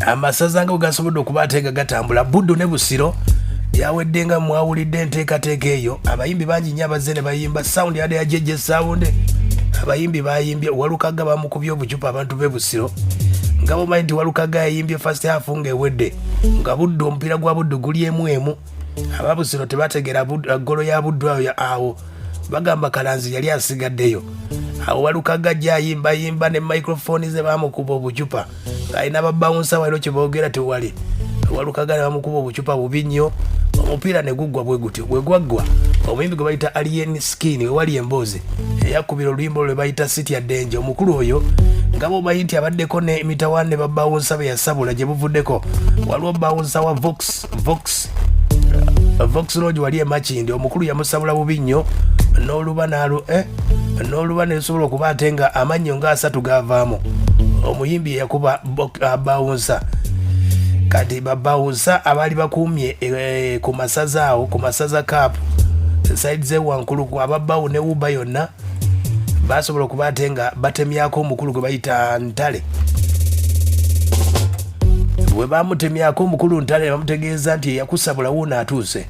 amasaza nga gasobodde okubateeka gatambula Buddu ne Busiro yawedde nga mwawulidde enteekateeka eyo abayimbi bangi nnyo abazze ne bayimba sound yade ya Jeje Sound abayimbi bayimbye Walukaga bamukubye obucupa abantu b'e Busiro nga bomanyi nti Walukaga yayimbye first half ng'ewedde nga Buddu omupiira gwa Buddu guli emu aba Busiro tebategeera golo ya Buddu awo bagamba Kalanzi yali asigaddeyo awo Walukaga yimba ne microphone ze bamukuba obucupa ng'alina babawunsa waliwo kye boogera tewali Walukaga ne bamukuba obucupa bubi nnyo omupiira ne guggwa bwe gutyo bwe gwaggwa omuyimbi gwe bayita Alien Skin we wali emboozi eyakubira oluyimba lwe bayita City Danger omukulu oyo nga bomanyi nti abaddeko ne mitawaane babawunsa be yasabula gye buvuddeko waliwo bawunsa wa Vox Lodge wali e Makindi omukulu yamusabula bubi nnyo n'oluba ne lusobola okuba ate nga amannyo nga 3 gavaamu omuyimbi yakuba bawunsa kati babawunsa abali bakumye ku masaza awo ku masaza cup side ze wankulu ku ababawo ne uba yonna basobola okuba ate nga batemyako omukulu gwe bayita Ntale we bamutemyako omukulu Ntale bamutegeeza nti yakusabula wuuna atuuse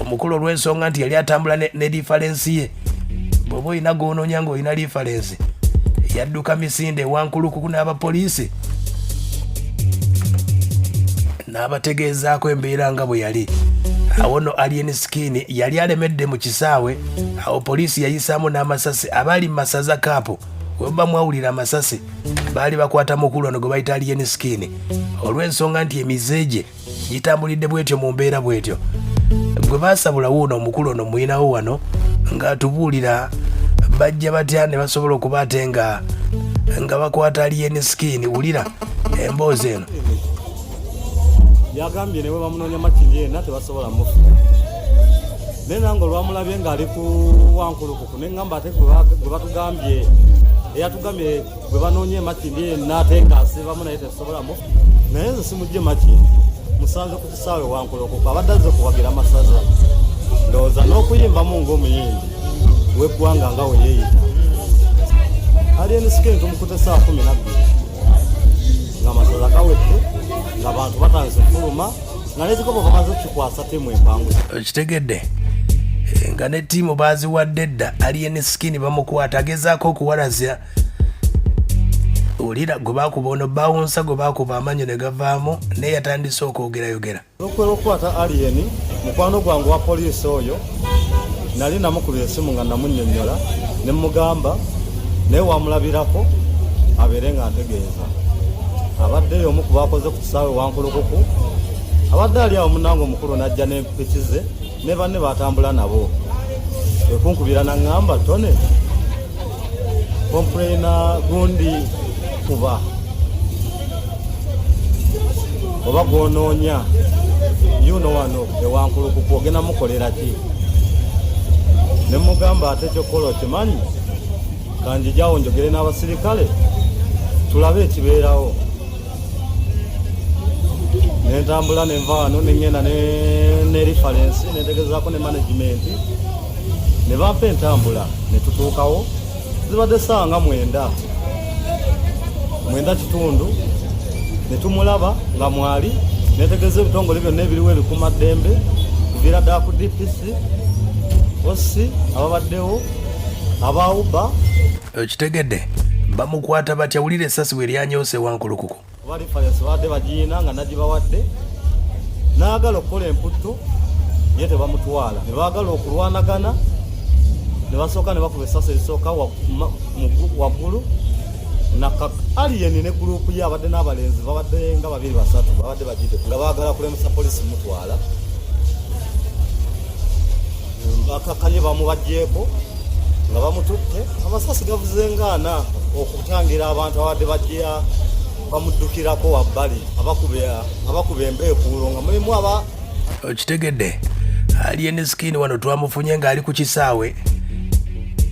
omukulu olw'ensonga nti yali atambula ne difference ye bw'oba olina goononya ng'olina difference yadduka misinde wankulukuku n'abapoliisi n'abategeezaako embeera nga bwe yali awo no Alien Skin yali alemedde mu kisaawe awo poliisi yayisaamu n'amasasi abaali mu masaza kaapo weba mwawulira amasasi baali bakwata mukulu ono gwe bayita Alien Skin olw'ensonga nti emizeeje gitambulidde bwetyo mu mbeera bwetyo gwe baasabula wuuno omukulu ono muyinawo wano ng'atubuulira bajja batya ne basobola okuba ate nga bakwata Alien Skin wulira emboozi eno yagambye ne bwe bamunoonya Makindi yenna tebasobola mufuna naye nange olwamulabye ng'ali ku wankulukuku ne ŋŋamba ate gwe batugambye eyatugambye gwe banoonye Makindi yenna ate ng'asibamu naye tetusobola mufuna naye nze simujje Makindi musanze ku kisaawe wankulukuku abadde azze kuwagira amasaza ndowooza n'okuyimbamu ng'omuyimbi w'eggwanga nga we yeeyita Alien Skin tumukute 12:00 ng'amasaza gawedde ng'abantu batandise fuluma nga n'ekikopo bamaze okukikwasa temu empangu okitegedde nga ne ttiimu baaziwadde dda Alien Skin bamukwata agezaako okuwalazya olira gwe baakuba ono bawunsa gwe baakuba amanyo ne gavaamu naye yatandise okwogerayogera okwera okukwata Alien mukwano gwange wa poliisi oyo nali namukubira essimu nga namunnyonnyola ne mugamba naye wamulabirako abeere nga ntegeeza abaddeyo omu ku baakoze ku kisaawe wankulukuku abadde ali awo munange omukulu n'ajja n'empiki ze ne banne baatambula nabo ekunkubira naŋŋamba tone kompuleina gundi kuba oba gw'onoonya yuno wano ewankulukuku ogenda mukolera ki ne mugamba ate ekyokukola okimanyi kanjijaawo njogere n'abasirikale tulabe ekibeerawo nentambula nenva wano nengenda ne reference nentegezaako ne management ne bampa entambula ne tutuukawo zibadde ssaawa nga 9 kitundu ne tumulaba nga mwali netegeeza ebitongole byonna ebiriwo ebikuumaddembe kuviira ddala ku DPC osi ababaddewo abawuba okitegedde bamukwata batya wulira essasi bwe lyanyoose wankulukuku oba reference badde bagiina nga nagibawadde n'agala okukola emputtu ye tebamutwala ne baagala okulwanagana ne basooka ne bakuba essasi erisooka waggulu Alien ne gurupu ye abadde n'abalenzi babadde nga 2-3 babadde bagide nga baagala kulemusa poliisi mutwala bakakanye bamubajjeeko nga bamututte amasasi gavuze ngaana okutangira abantu abadde bajja bamuddukirako wabbali abakuba embeekuulo nga mulimu okitegedde Alien Skin wano twamufunye ng'ali ku kisaawe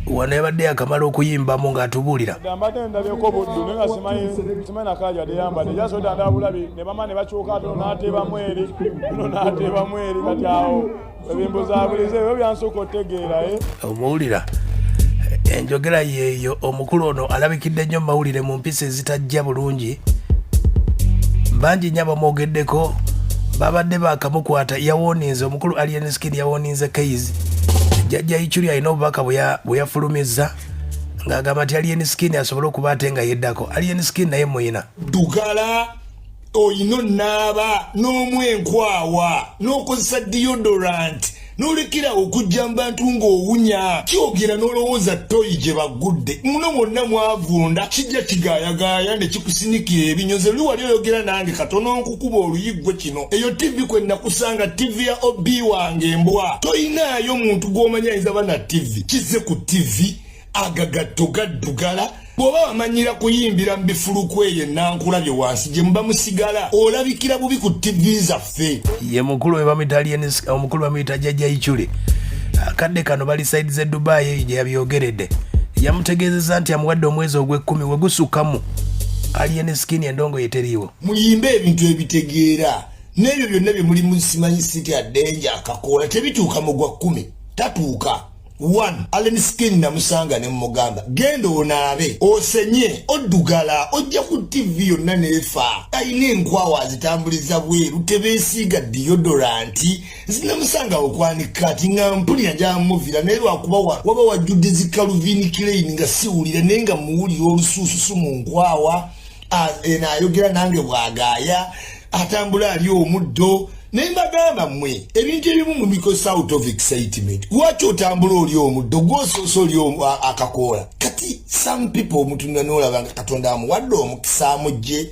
wano yabadde akamala okuyimbamu ng'atubuulira mbadde ndabyeko Buddu naye nga simanyi nakaja yadde yambadde jasoda andabulabi ne bama ne bakyuka ate n'ateebamu eri kati awo ebimbuzabulize ebyo byansooka otegeera omuwulira enjogera yeeyo omukulu ono alabikidde nnyo mu mawulire mu mpisa ezitajja bulungi bangi nnyo bamogeddeko babadde bakamukwata yawoninze omukulu Alien Skin yawoninze Keizi jjajja Ichuli alina obubaka bwe yafulumizza ng'agamba nti Alien Skin asobole okuba ate nga yeddako Alien Skin naye muyina dugala oyino naaba n'omwenkwawa n'okozesa deodorant n'olekera okujja mu bantu ng'owunya kyogera n'olowooza toyi gye bagudde muno mwonna mwavunda kijja kigaayagaaya ne kikusinikira ebinyoze oli wali oyogera nange katono nkukuba oluyiggwe kino eyo TV kwe nakusanga TV ya OB wange embwa toyinaayo muntu gw'omanya ayinza bana TV kize ku TV agagatto gaddugala bw'oba wamanyira kuyimbira mu bifuluku eyo enankulabye wansi gye muba musigala olabikira bubi ku TV zaffe ye mukulu we bamuyita omukulu bamuyita jjajja Ichuli akadde kano bali saidi ze Dubai eyo gye yabyogeredde yamutegeezezza nti amuwadde omwezi ogw'ekkumi we gusukkamu Alien Skin endongo yeteriiwo muyimbe ebintu ebitegeera n'ebyo byonna bye muli musimanyi City Danger akakoola tebituuka mu gwa 10 tatuuka 1 Alien Skin namusanga ne mugamba genda onaabe osenye oddugala ojja ku TV yonna neefa ayina enkwawa azitambuliza bweru tebeesiiga deodorant zinamusanga okwanika ati nga mpulira njamuvira naye lwakuba waba wajjudde zikaluvini Klein nga siwulira naye nga muwulira olusuususu mu nkwawa ayogera nange bwagaaya atambula ali omuddo naye mbagamba mmwe ebintu ebimu mu mikosa out of excitement lwaki otambula oli omuddo gwosoosa oli akakoola kati some people omuntu nanolabanga Katonda amuwadde omukisa amugye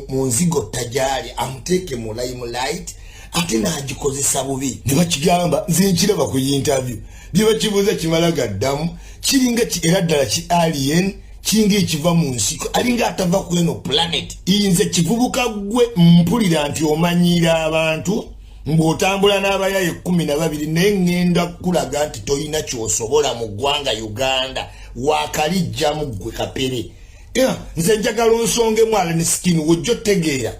mu nzigo tajali amuteeke mu limelight ate n'agikozesa bubi ne bakigamba nze nkiraba ku interview bye bakibuuza kimala gaddamu kiringa era ddala ki alien kingi ekiva mu nsiko alinga atava ku eno planet inze kivubuka gwe mpulira nti omanyira abantu ng'otambula n'abayaye 12 naye ngenda kulaga nti toyina kyosobola mu ggwanga Uganda wakalijja mu ggwe kapere nze njagala onsongemu Alien Skin wojjo tegeera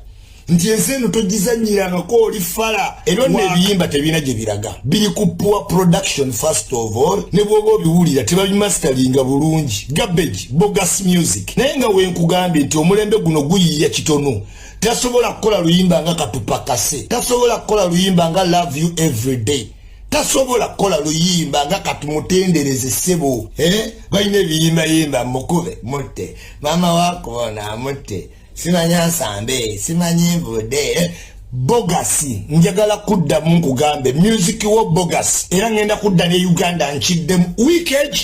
nti enseno togizanyirangako oli fala era n'ebiyimba tebina gye biraga biri ku poor production first of all ne bw'oba obiwulira tebabimasteringa bulungi garbage bogus music naye nga wenkugambye nti omulembe guno guyiiya kitono tasobola kukola luyimba nga katupakase tasobola kukola luyimba nga love you every day tasobola kukola luyimba nga katumutendereze ssebo balina ebiyimbayimba mukube mutte mama wako na mutte simanya nsambe simanyi mvude bogasi njagala kudda mu nkugambe music wo bogus era ngenda kudda ne Uganda nkiddemu weekend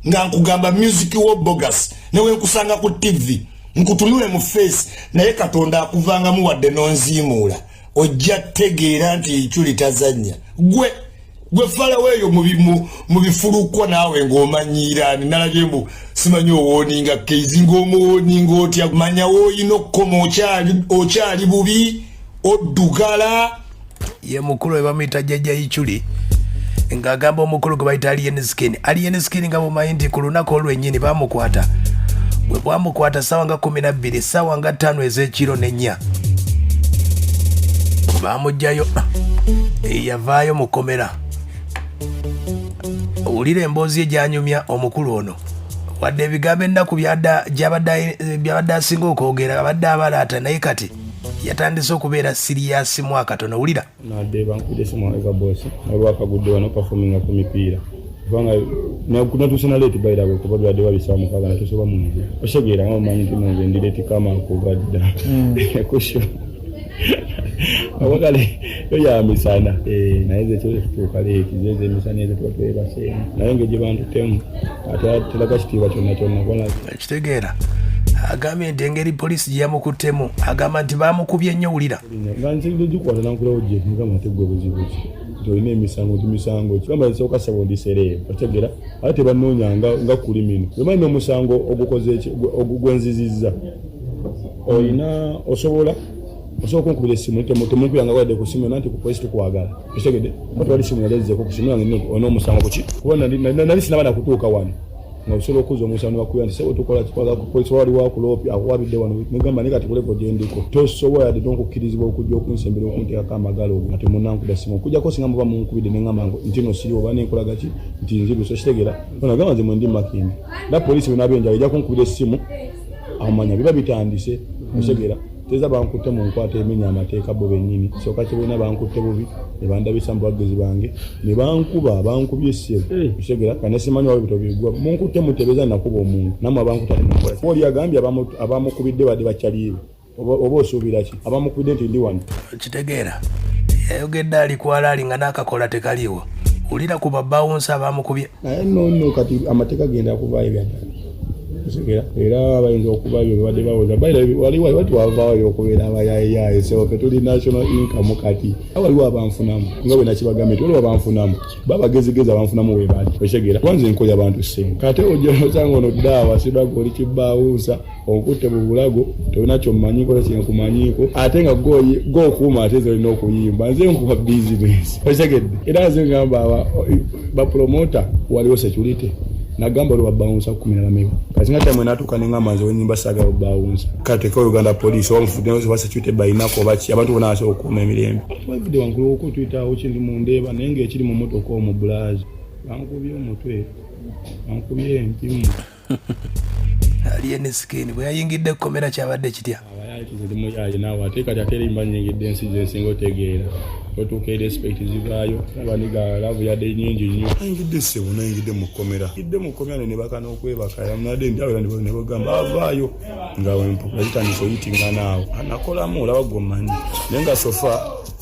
nga nkugamba music wo bogus newe nkusanga ku TV nkutunule mu face naye Katonda akuvanga mu wadde nonzimuula ojja tegeera nti Ichuli tazanya gwe fala weyo mu bifulukwa naawe ng'omanyira nalabye mbu simanyi owoninga Keizi ng'omuwoninga otya manya woyina okukoma okyali bubi oddugala ye mukulu we bamuyita jjajja Ichuli ng'agamba omukulu gwe bayita Alien Skin nga bumanyi nti ku lunaku olwennyini bamukwata bwe bwamukwata ssaawa nga 12 ssaawa nga 5 ez'ekiro n'ennya bamugjayo yavaayo mu kkomera owulira emboozi egyanyumya omukulu ono wadde ebigambo ennaku byabadde asinga okwogera abadde abalaata naye kati yatandise okubeera siriyasi mwaka tono wulira nadde bankubidde simu eka bosi nalwakagudde wano performinga ku mipiira kubanga natusina leeti bayirabwe kuba byadde babisaba mukaaga natusoba munju osegeera nga mumanyi nti munju endireeti kamakugadda kusho awakale yoyamisana naye ze kyo tutuuka leeti zeze emisana ezo tuba twebasemu naye ngegye bantutemu ate telaga kitiibwa kyonna kyonna kitegeera agambye nti engeri poliisi gye yamukuttemu agamba nti baamukubye nnyo wulira nga nzikwata nankulawo gye mugamba tegwe buzibu ki nti olina emisango kigamba nsooka sabo ndisereeyo otegeera ate tebanoonya nga kulimino wemanyi n'omusango ogukoze gwenzizizza olina osobola kunkubira essimu temunkubiranga wadde ku simu nanti ku polisi tukwagala kitegedde batwali simu yalezzeko ku simu yange ona omusango kuki kuba nali sinaba nakutuuka wano nga osobola okuza omusango bakuya nti sebo tukola kikwaga ku polisi wali wakulopi akuwabidde wano mugamba naye kati kuleko gye ndiko tosobola yadde n'okukkirizibwa okujja okunsembera okunteekako amagalo ogo ati munankubira simu okujjako singa muba munkubidde neŋŋamba nti no siri oba nenkolaga ki nti nziruso kitegeera onagamba nze mwendi makindi nga polisi bwe nabenjala ejja kunkubira essimu amanya biba bitandise otegeera teza bankutte mu nkwata emenya amateeka bo bennyini soka kibona bankutte bubi ne bandabisa mu bagezi bange ne bankubye essimu ekitegeera kana simanyi wabwe bitobigwa munkutte mutebeza nakuba omuntu namwe abankutte mu nkola oli agambye abamukubidde badde bakyaliibe oba osuubira ki abamukubidde nti ndi wano kitegeera yayogedde alikwala ali nga n'akakola tekaliiwo ulira ku babawunsa abamukubye naye nno kati amateeka genda kuvaayo byaddala era bayinza okubayo badde bawoza waliwo wati wavaayo okubeera abayayaye so tuli national income kati waliwo abanfunamu nga bwe nakibagambye waliwo abanfunamu babagezigezi abanfunamu we bali okitegera kwanza enkoya abantu ssente kate ojosanga ono ddaawa sibaga oli kibbawuusa okutte mu bulago tolina kyomumanyiko kyenkumanyiko ate nga gookuuma ate ze olina okuyimba nze nkuba bizinesi okitegedde era nze ngamba bapromota waliwo security nagamba olwo babawunsa 10 kati nga time natuuka neŋŋamba nze wenyimba saagala babawunsa kati teka Uganda police wamufudde basecurity bayinako baki abantu bona asobola okukuuma emirembe bavudde wankulu oko tuyitawo kindi mundeeba naye ngaekiri mu motoka omu bulaazi bankubye omutwe bankubye empimu alien skin bwe yayingidde kukomera kyabadde kitya abayayitizedimuyaye naawe ate kati ate erimba nyingidde ensi zensinga otegeera otuuka respect zivaayo abaniga lavu yadde nyingi nnyo ayingidde ssebo nayingidde mu kkomera idde mu kkomera ne baka n'okwebaka yamunadde njawera ne bagamba avaayo nga wempuka zitandise oyitinga naawe anakolamu olaba gwomanyi naye nga sofa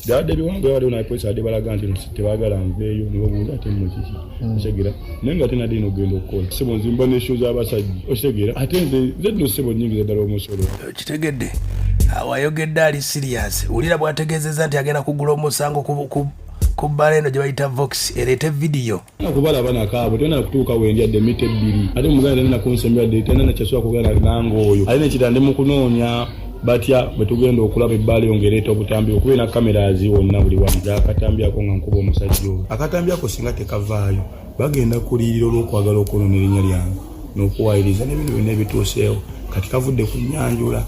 byabadde biwango yabadde napolisi adde balaga nti tebaagala nveeyo ne babuuza ate mukiki okitegera naye nga ate nadde n'ogenda okukola ssebo nzimba n'esho z'abasajja okitegera ate nze nno ssebo nnyingi zaddala omusolo kitegedde awayogedde ali serious ulira bwategeezezza nti agenda kugula omusango ku bbala eno gye bayita vox ereete vidiyo nakubalaba nakaabo tena nakutuuka wendyadde emita 2 ate omuganda tena nakunsembedde tena nakyasobola kugenda nange oyo ali nekitande mu kunoonya batya bwe tugenda okulaba ebbala eyo ng'ereeta obutambi okuba na kamera wonna buli wamu akatambyako nga nkuba omusajja oyo akatambyako singa tekavaayo bagenda kuliirira olw'okwagala okwonoona erinnya lyange n'okuwayiriza n'ebintu byonna ebituuseewo kati kavudde ku nnyanjula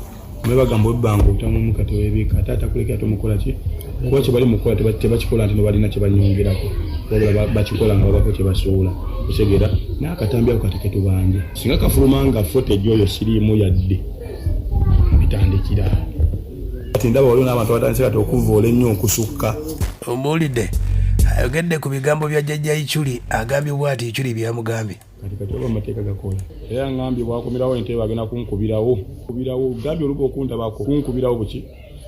bagamba ebbanga obutamu kati weebika taata kulekera tomukola ki kuba kye bali mukola tebakikola nti nobalina kye banyongeraku wabula bakikola nga babako kye basuula otegera n'akatambyako kateke tubanje singa kafuluma nga footage oyo siriimu yadde bitandikira kati ndaba waliwo n'abantu abatandise kati okuvoola ennyo okusukka omuwulidde ayogedde ku bigambo bya jjajja Ichuli agambye bw'ati Ichuli byamugambye kati oba amateeka gakola era ngambye bwakomerawo ente bagenda kunkubirawo gambye oluba okuntabako kunkubirawo buki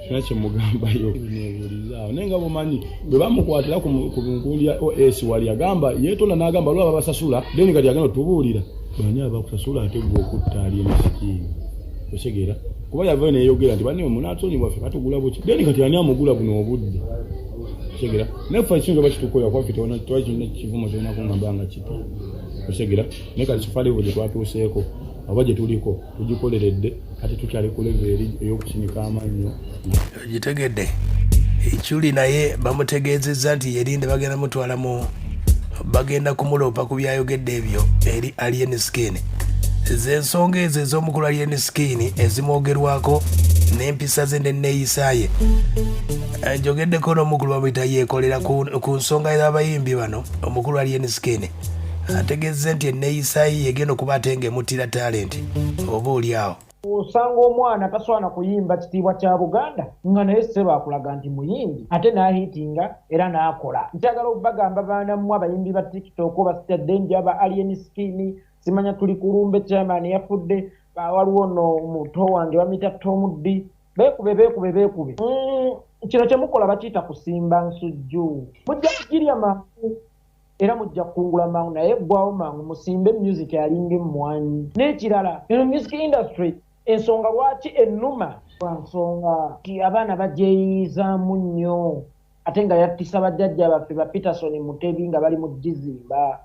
kina kyemugambayo nebuulizaawo naye nga bumanyi bwe bamukwatira ku nkundi ya OS wali agamba yeetonda n'agamba lwaba basasula then kati agenda tubuulira bani abakusasula ate gwe okutta ali emisikini otegeera kuba yavayo neyeyogera nti banne munaatoni bwaffe katugula buki then kati ani amugula buno obudde otegeera nefa ekintu oba kitukola kwaffe twakina kivumo kyolina kungamba nga kiti otegeera naye kati kifalivo gye twatuuseeko oba gye tuliko tugikoleredde ate tukyali ku leveeri ey'okukinika amannyo gitegedde Ichuli naye bamutegeezezza nti yerinde bagenda mutwala bagenda kumulopa ku byayogedde ebyo eri alien skin z'ensonga ezo ez'omukulu alien skin ezimwogerwako n'empisa ze n'enneeyisaaye njogeddeko n'omukulu bamuyita yeekolera ku nsonga y'abayimbi bano omukulu alien skin ategeezza nti enneeyisaaye yegenda okuba ate ng'emuttira talenti oba oli awo osanga omwana tasobola kuyimba kitiibwa kya Buganda nga naye ssebo akulaga nti muyimbi ate n'ahiitinga era n'akola nkyagala okubagamba baana mmwe abayimbi ba TikTok oba sitadde aba alien skin simanya tuli kulumbe chairman yafudde waliwo no muto wange bamita Tomuddi beekube kino kyemukola bakiyita kusimba nsujju mujja kugirya mangu era mujja kukungula mangu naye eggwawo mangu musimbe music alinga emmwanyi n'ekirala eno music industry ensonga lwaki ennuma lwansonga ti abaana bajeeyizaamu nnyo ate nga yattisa bajjajja baffe ba Peterson Mutebi nga bali mu Gizimba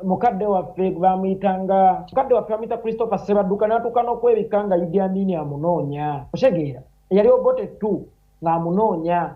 mukadde waffe bamuyitanga mukadde waffe bamuyita Christopher Sebadduka n'atuuka n'okwebika nga Idi Amin amunoonya otegeera yali obote tu ng'amunoonya